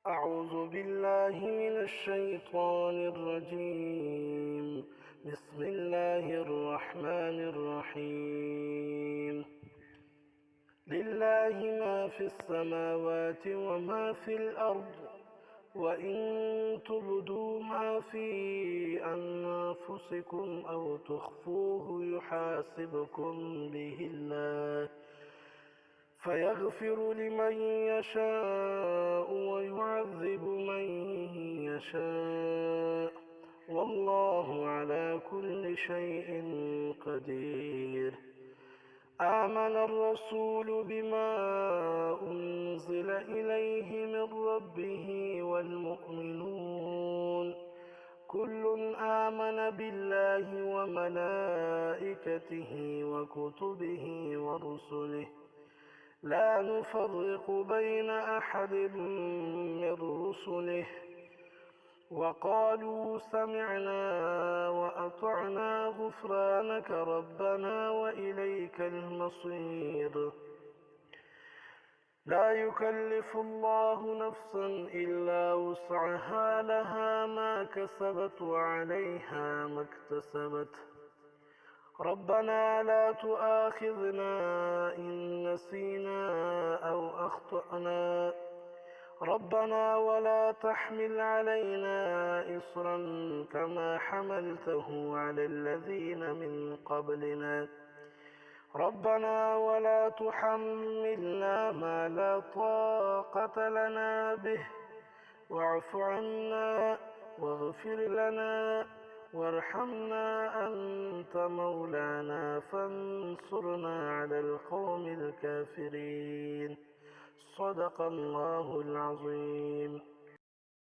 أعوذ بالله من الشيطان الرجيم. بسم الله الرحمن الرحيم. لله ما في السماوات وما في الأرض، وإن تبدوا ما في أنفسكم أو تخفوه يحاسبكم به الله، فيغفر لمن يشاء ويعذب من يشاء، والله على كل شيء قدير. آمن الرسول بما أنزل إليه من ربه والمؤمنون كل آمن بالله وملائكته وكتبه ورسله لا نفرق بين أحد من رسله، وقالوا سمعنا وأطعنا غفرانك ربنا وإليك المصير. لا يكلف الله نفسا إلا وسعها، لها ما كسبت وعليها ما اكتسبت. ربنا لا تؤاخذنا إن نسينا أو أخطأنا، ربنا ولا تحمل علينا إصرا كما حملته على الذين من قبلنا، ربنا ولا تحملنا ما لا طاقة لنا به، واعف عنا واغفر لنا وارحمنا، أنت مولانا فانصرنا على القوم الكافرين. صدق الله العظيم.